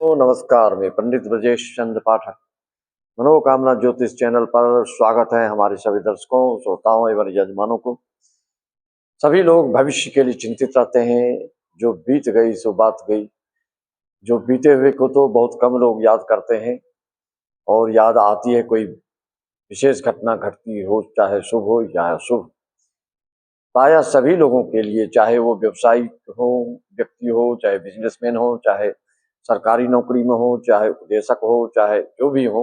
तो नमस्कार, मैं पंडित ब्रजेश चंद्र पाठक मनोकामना ज्योतिष चैनल पर स्वागत है हमारे सभी दर्शकों, श्रोताओं एवं यजमानों को। सभी लोग भविष्य के लिए चिंतित रहते हैं। जो बीत गई सो बात गई। जो बीते हुए को तो बहुत कम लोग याद करते हैं, और याद आती है कोई विशेष घटना घटती हो, चाहे शुभ हो या अशुभ। प्रायः सभी लोगों के लिए, चाहे वो व्यवसायी हो, व्यक्ति हो, चाहे बिजनेसमैन हो, चाहे सरकारी नौकरी में हो, चाहे उपदेशक हो, चाहे जो भी हो,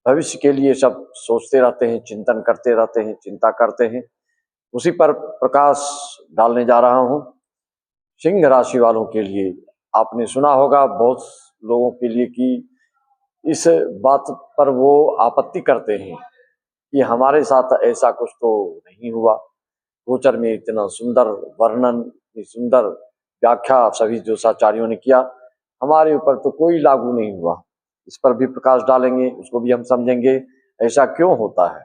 भविष्य के लिए सब सोचते रहते हैं, चिंतन करते रहते हैं, चिंता करते हैं। उसी पर प्रकाश डालने जा रहा हूं। सिंह राशि वालों के लिए आपने सुना होगा बहुत लोगों के लिए कि इस बात पर वो आपत्ति करते हैं कि हमारे साथ ऐसा कुछ तो नहीं हुआ। गोचर में इतना सुंदर वर्णन, इतनी सुंदर व्याख्या सभी ज्योतिषाचार्यों ने किया, हमारे ऊपर तो कोई लागू नहीं हुआ। इस पर भी प्रकाश डालेंगे, उसको भी हम समझेंगे ऐसा क्यों होता है।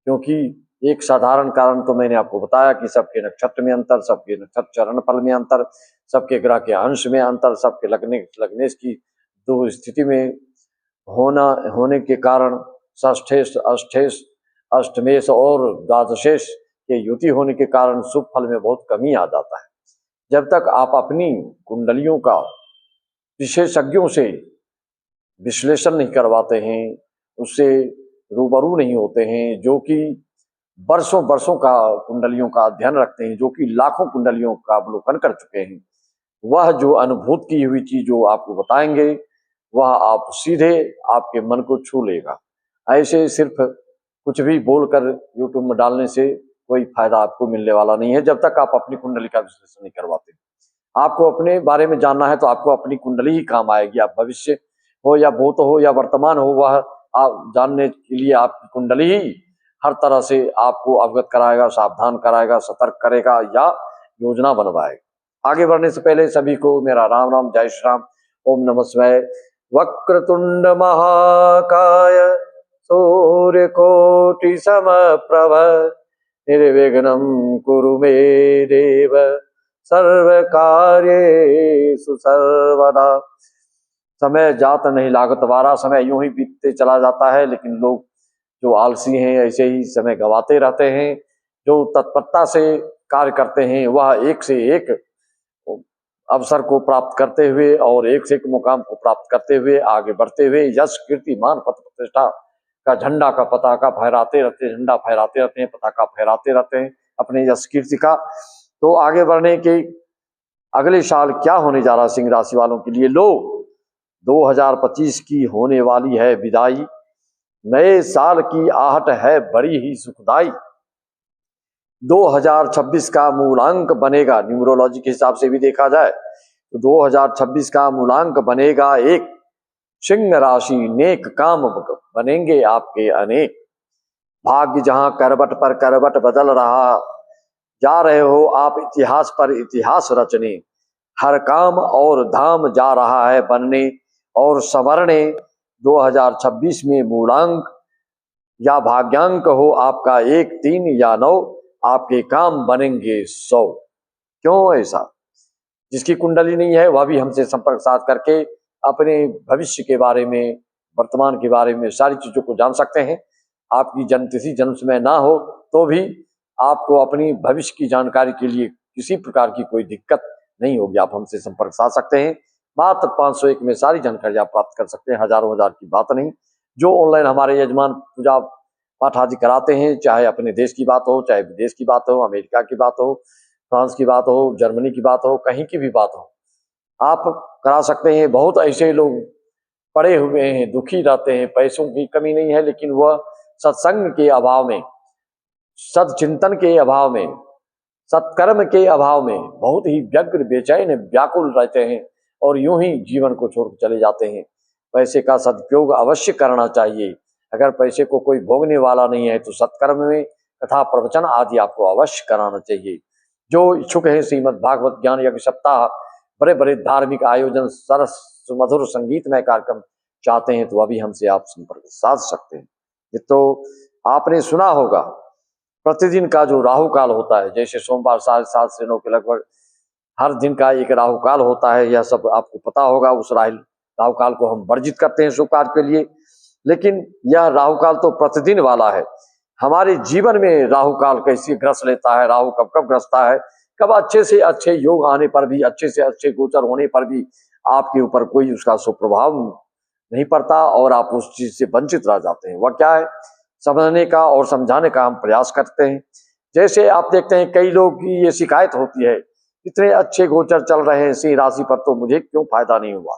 क्योंकि एक साधारण कारण तो मैंने आपको बताया कि सबके नक्षत्र में अंतर, सबके नक्षत्र चरण फल में अंतर, सबके ग्रह के अंश में अंतर, सबके लगने की दो स्थिति में होने के कारण षष्ठेश, अष्टेश, अष्टमेश और द्वादशेश के युति होने के कारण शुभ फल में बहुत कमी आ जाता है। जब तक आप अपनी कुंडलियों का विशेषज्ञों से विश्लेषण नहीं करवाते हैं, उससे रूबरू नहीं होते हैं, जो कि वर्षों वर्षों का कुंडलियों का अध्ययन रखते हैं, जो कि लाखों कुंडलियों का अवलोकन कर चुके हैं, वह जो अनुभूत की हुई चीज जो आपको बताएंगे वह आप सीधे आपके मन को छू लेगा। ऐसे सिर्फ कुछ भी बोलकर यूट्यूब में डालने से कोई फायदा आपको मिलने वाला नहीं है, जब तक आप अपनी कुंडली का विश्लेषण नहीं करवाते। आपको अपने बारे में जानना है तो आपको अपनी कुंडली ही काम आएगी। आप भविष्य हो या भूत हो या वर्तमान हो, वह आप जानने के लिए आपकी कुंडली ही हर तरह से आपको अवगत कराएगा, सावधान कराएगा, सतर्क करेगा या योजना बनवाएगा। आगे बढ़ने से पहले सभी को मेरा राम राम, जय श्री राम, ओम नमः शिवाय। वक्रतुंड महाकाय सूर्यकोटि समप्रभ निर्विघ्नं कुरु मे देव सर्वकार्येषु सर्वदा। समय जात नहीं लागत वारा, समय यूं ही बीतते चला जाता है, लेकिन लोग जो आलसी हैं ऐसे ही समय गंवाते रहते हैं। जो तत्परता से कार्य करते हैं वह एक से एक अवसर को प्राप्त करते हुए और एक से एक मुकाम को प्राप्त करते हुए आगे बढ़ते हुए यश कीर्ति मान पद प्रतिष्ठा का झंडा का पताका फहराते रहते हैं, झंडा फहराते रहते हैं, पताका फहराते रहते हैं अपने यश कीर्ति का। तो आगे बढ़ने के अगले साल क्या होने जा रहा है सिंह राशि वालों के लिए। लो, 2025 की होने वाली है विदाई, नए साल की आहट है बड़ी ही सुखदाई। 2026 का मूलांक बनेगा, न्यूमरोलॉजी के हिसाब से भी देखा जाए तो 2026 का मूलांक बनेगा एक। सिंह राशि नेक काम बनेंगे आपके अनेक। भाग्य जहां करवट पर करवट बदल रहा, जा रहे हो आप इतिहास पर इतिहास रचने। हर काम और धाम जा रहा है बनने और संवरने। 2026 में मूलांक या भाग्यांक हो आपका 1, 3 या 9, आपके काम बनेंगे 100। क्यों ऐसा? जिसकी कुंडली नहीं है वह भी हमसे संपर्क साध करके अपने भविष्य के बारे में, वर्तमान के बारे में सारी चीजों को जान सकते हैं। आपकी जन्मतिथि जन्म समय ना हो तो भी आपको अपनी भविष्य की जानकारी के लिए किसी प्रकार की कोई दिक्कत नहीं होगी, आप हमसे संपर्क साध सकते हैं। मात्र 501 में सारी जानकारी आप प्राप्त कर सकते हैं, हजारों हजार की बात नहीं। जो ऑनलाइन हमारे यजमान पूजा पाठ आदि कराते हैं, चाहे अपने देश की बात हो, चाहे विदेश की बात हो, अमेरिका की बात हो, फ्रांस की बात हो, जर्मनी की बात हो, कहीं की भी बात हो, आप करा सकते हैं। बहुत ऐसे लोग पड़े हुए हैं, दुखी रहते हैं, पैसों की कमी नहीं है, लेकिन वह सत्संग के अभाव में, सदचिंतन के अभाव में, सत्कर्म के अभाव में बहुत ही व्यग्र, बेचैन, व्याकुल रहते हैं और यूं ही जीवन को छोड़ चले जाते हैं। पैसे का सदुपयोग अवश्य करना चाहिए। अगर पैसे को कोई भोगने वाला नहीं है तो सत्कर्म में कथा प्रवचन आदि आपको अवश्य कराना चाहिए। जो इच्छुक है श्रीमद् भागवत ज्ञान यज्ञ सप्ताह, बड़े बड़े धार्मिक आयोजन, सरस सुमधुर संगीतमय कार्यक्रम चाहते हैं तो अभी हमसे आप संपर्क साध सकते हैं। ये तो आपने सुना होगा प्रतिदिन का जो राहु काल होता है, जैसे सोमवार 7:30 से 9 के लगभग हर दिन का एक राहु काल होता है, यह सब आपको पता होगा। उस राहु काल को हम वर्जित करते हैं शुभ कार्य के लिए। लेकिन यह राहु काल तो प्रतिदिन वाला है। हमारे जीवन में राहु काल कैसे ग्रस लेता है, राहु कब कब ग्रसता है, कब अच्छे से अच्छे योग आने पर भी, अच्छे से अच्छे गोचर होने पर भी आपके ऊपर कोई उसका सुप्रभाव नहीं पड़ता और आप उस चीज से वंचित रह जाते हैं। वह क्या है, समझने का और समझाने का हम प्रयास करते हैं। जैसे आप देखते हैं कई लोग की ये शिकायत होती है, इतने अच्छे गोचर चल रहे हैं सिंह राशि पर, तो मुझे क्यों फायदा नहीं हुआ।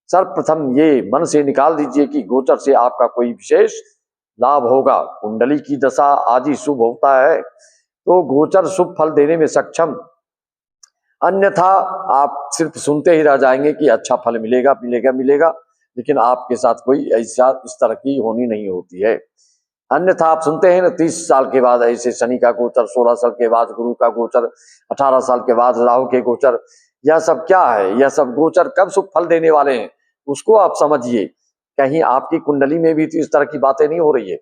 सर्वप्रथम ये मन से निकाल दीजिए कि गोचर से आपका कोई विशेष लाभ होगा। कुंडली की दशा आदि शुभ होता है तो गोचर शुभ फल देने में सक्षम, अन्यथा आप सिर्फ सुनते ही रह जाएंगे कि अच्छा फल मिलेगा मिलेगा मिलेगा, लेकिन आपके साथ कोई ऐसा इस तरह की होनी नहीं होती है। अन्यथा आप सुनते हैं ना 30 साल के बाद ऐसे शनि का गोचर, 16 साल के बाद गुरु का गोचर, 18 साल के बाद राहु के गोचर, यह सब क्या है, यह सब गोचर कब शुभ फल देने वाले हैं उसको आप समझिए। कहीं आपकी कुंडली में भी तो इस तरह की बातें नहीं हो रही है।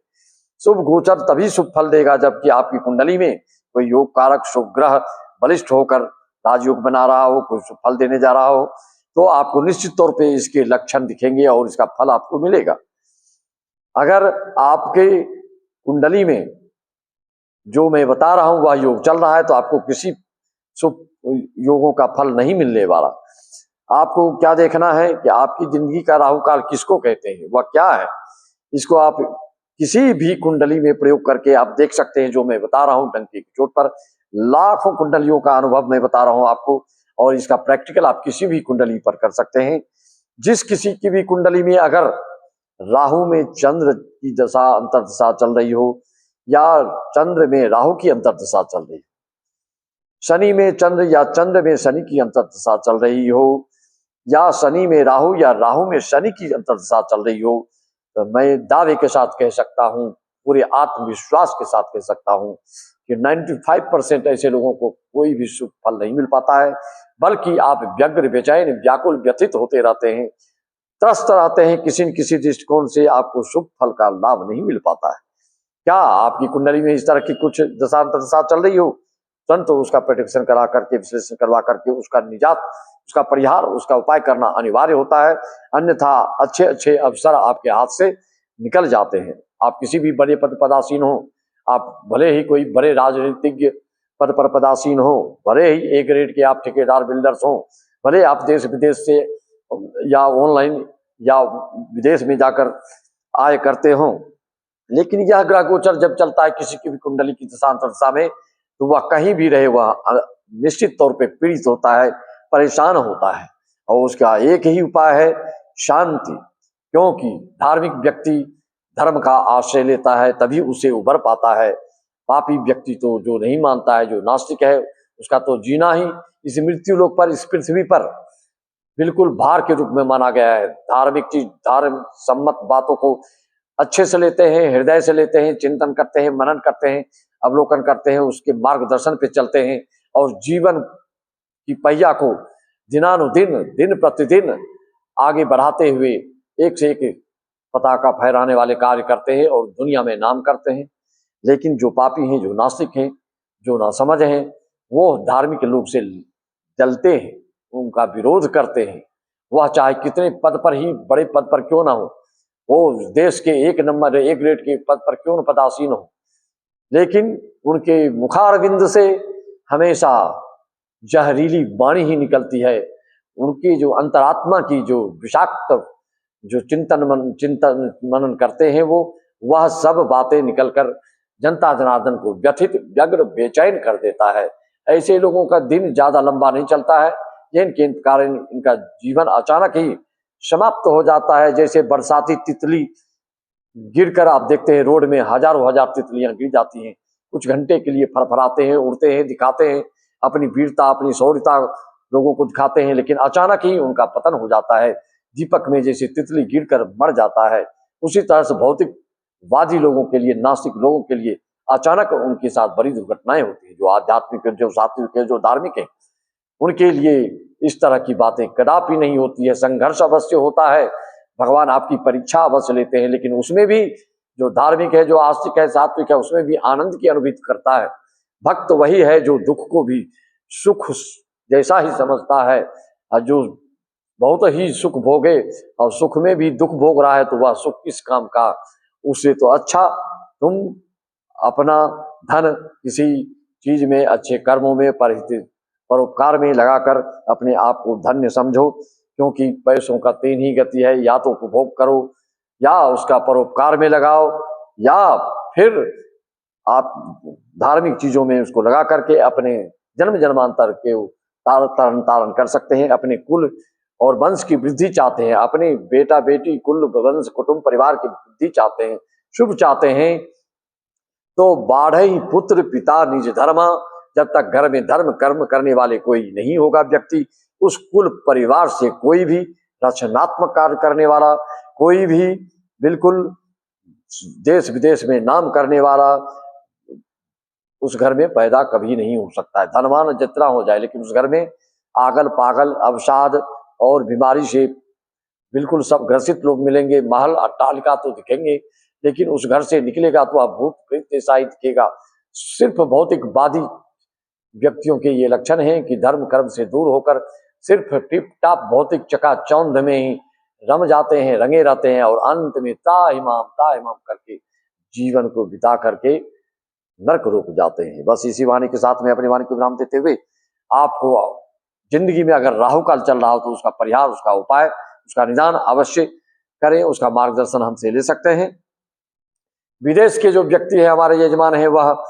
शुभ गोचर तभी शुभ फल देगा जबकि आपकी कुंडली में कोई योग कारक शुभ ग्रह बलिष्ठ होकर राजयोग बना रहा हो, कोई शुभ फल देने जा रहा हो, तो आपको निश्चित तौर पे इसके लक्षण दिखेंगे और इसका फल आपको मिलेगा। अगर आपके कुंडली में जो मैं बता रहा हूं वह योग चल रहा है तो आपको किसी शुभ योगों का फल नहीं मिलने वाला। आपको क्या देखना है कि आपकी जिंदगी का राहु काल किसको कहते हैं, वह क्या है, इसको आप किसी भी कुंडली में प्रयोग करके आप देख सकते हैं। जो मैं बता रहा हूं डंके की चोट पर लाखों कुंडलियों का अनुभव मैं बता रहा हूं आपको, और इसका प्रैक्टिकल आप किसी भी कुंडली पर कर सकते हैं। जिस किसी की भी कुंडली में अगर राहु में चंद्र की दशा अंतर्दशा चल रही हो, या चंद्र में राहु की अंतर्दशा चल रही हो, शनि में चंद्र या चंद्र में शनि की अंतर्दशा चल रही हो, या शनि में राहु या राहु में शनि की अंतर्दशा चल रही हो, तो मैं दावे के साथ कह सकता हूं, पूरे आत्मविश्वास के साथ कह सकता हूं कि 95% ऐसे लोगों को कोई भी शुभ फल नहीं मिल पाता है, बल्कि आप व्यग्र बेचैन व्याकुल व्यथित होते रहते हैं, त्रस्त रहते हैं, किसी न किसी दृष्टिकोण से आपको शुभ फल का लाभ नहीं मिल पाता है। क्या आपकी कुंडली में इस तरह की कुछ दशा चल रही हो, तुरंत तो उसका प्रेडिक्शन करा करके, विश्लेषण करवा करके उसका निजात, उसका परिहार, उसका उपाय करना अनिवार्य होता है। अन्यथा अच्छे अच्छे अवसर आपके हाथ से निकल जाते हैं। आप किसी भी बड़े पद पदासीन हो, आप भले ही कोई बड़े राजनीतिज्ञ पद पर पदासीन हो, भले ही एक ग्रेड के आप ठेकेदार बिल्डर्स हो, भले आप देश विदेश से या ऑनलाइन या विदेश में जाकर आय करते हो, लेकिन यह ग्रह गोचर जब चलता है किसी की भी कुंडली की दशा में, तो वह कहीं भी रहे वह निश्चित तौर पे पीड़ित होता है, परेशान होता है, और उसका एक ही उपाय है शांति। क्योंकि धार्मिक व्यक्ति धर्म का आश्रय लेता है तभी उसे उभर पाता है। पापी व्यक्ति तो जो नहीं मानता है, जो नास्तिक है, उसका तो जीना ही इस मृत्यु लोक पर, इस पृथ्वी पर बिल्कुल भार के रूप में माना गया है। धार्मिक चीज, धर्म सम्मत बातों को अच्छे से लेते हैं, हृदय से लेते हैं, चिंतन करते हैं, मनन करते हैं, अवलोकन करते हैं, उसके मार्गदर्शन पे चलते हैं, और जीवन की पहिया को दिनानुदिन, दिन प्रतिदिन आगे बढ़ाते हुए एक से एक पताका फहराने वाले कार्य करते हैं और दुनिया में नाम करते हैं। लेकिन जो पापी हैं, जो नास्तिक हैं, जो नासमझ हैं, वो धार्मिक लोग से जलते हैं, उनका विरोध करते हैं। वह चाहे कितने पद पर ही, बड़े पद पर क्यों ना हो, वो देश के एक नंबर एक ग्रेड के पद पर क्यों न पदासीन हो, लेकिन उनके मुखारविंद से हमेशा जहरीली वाणी ही निकलती है। उनकी जो अंतरात्मा की जो विषाक्त जो चिंतन मनन करते हैं, वो वह सब बातें निकलकर जनता जनार्दन को व्यथित, व्यग्र, बेचैन कर देता है। ऐसे लोगों का दिन ज्यादा लंबा नहीं चलता है, जिनके कारण इनका जीवन अचानक ही समाप्त हो जाता है। जैसे बरसाती तितली गिरकर आप देखते हैं रोड में हजारों हजार तितलियां गिर जाती हैं, कुछ घंटे के लिए फरफराते हैं, उड़ते हैं, दिखाते हैं अपनी वीरता, अपनी शौर्यता लोगों को दिखाते हैं, लेकिन अचानक ही उनका पतन हो जाता है। दीपक में जैसे तितली गिरकर मर जाता है, उसी तरह से भौतिकवादी लोगों के लिए, नास्तिक लोगों के लिए अचानक उनके साथ बड़ी दुर्घटनाएं होती है। जो आध्यात्मिक, जो सात्विक है, जो धार्मिक है, उनके लिए इस तरह की बातें कदापि नहीं होती है। संघर्ष अवश्य होता है, भगवान आपकी परीक्षा अवश्य लेते हैं, लेकिन उसमें भी जो धार्मिक है, जो आस्तिक है, सात्विक है, उसमें भी आनंद की अनुभूति करता है। भक्त वही है जो दुख को भी सुख जैसा ही समझता है, और जो बहुत ही सुख भोगे और सुख में भी दुख भोग रहा है तो वह सुख किस काम का। उससे तो अच्छा तुम अपना धन किसी चीज में, अच्छे कर्मों में, परोपकार में लगाकर अपने आप को धन्य समझो, क्योंकि पैसों का तीन ही गति है, या तो उपभोग करो, या उसका परोपकार में लगाओ, या फिर आप धार्मिक चीजों में उसको लगा करके अपने जन्म जन्मांतर के तारण तारण कर सकते हैं। अपने कुल और वंश की वृद्धि चाहते हैं, अपने बेटा बेटी कुल वंश कुटुंब परिवार की वृद्धि चाहते हैं, शुभ चाहते हैं, तो बाढ़ई पुत्र पिता निज धर्मा। जब तक घर में धर्म कर्म करने वाले कोई नहीं होगा व्यक्ति, उस कुल परिवार से कोई भी रचनात्मक कार्य करने वाला, कोई भी बिल्कुल देश विदेश में नाम करने वाला उस घर में पैदा कभी नहीं हो सकता है। धनवान जितना हो जाए, लेकिन उस घर में आगल पागल अवसाद और बीमारी से बिल्कुल सब ग्रसित लोग मिलेंगे। महल अट्टालिका तो दिखेंगे, लेकिन उस घर से निकलेगा तो आप भूत प्रेत जैसा ही दिखेगा। सिर्फ भौतिकवादी व्यक्तियों के ये लक्षण हैं कि धर्म कर्म से दूर होकर सिर्फ टिप टाप भौतिक चकाचौंध में ही रम जाते हैं, रंगे रहते हैं, और अंत में ता इमाम करके जीवन को बिता करके नर्क रूप जाते हैं। बस इसी वाणी के साथ में अपनी वाणी को विराम देते हुए, आपको जिंदगी में अगर राहु काल चल रहा हो तो उसका परिहार, उसका उपाय, उसका निदान अवश्य करें, उसका मार्गदर्शन हमसे ले सकते हैं। विदेश के जो व्यक्ति है हमारे यजमान है, वह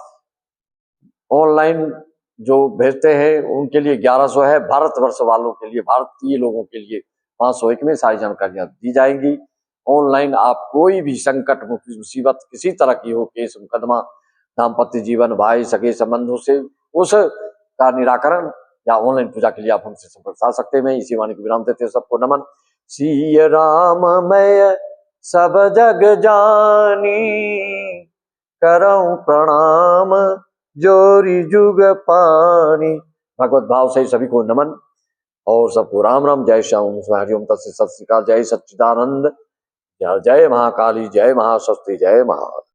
ऑनलाइन जो भेजते हैं उनके लिए 1100 है। भारतवर्ष वालों के लिए, भारतीय लोगों के लिए 501 में सारी जानकारियां दी जाएंगी। ऑनलाइन आप कोई भी संकट मुसीबत किसी तरह की हो, केस मुकदमा, दाम्पत्य जीवन, भाई सगे संबंधों से, उसका निराकरण या ऑनलाइन पूजा के लिए आप हमसे संपर्क साध सकते हैं। इसी वाणी को विराम देते हैं। सबको नमन। सिय राम मैं सब जग जानी, करऊं प्रणाम जोरी जुग पानी। भगवत भाव से सभी को नमन और सबको राम राम। जय श्याम हरिओम तत्सत। सत श्री अकाल। जय सच्चिदानंद। जय महाकाली, जय महाशक्ति, जय महा।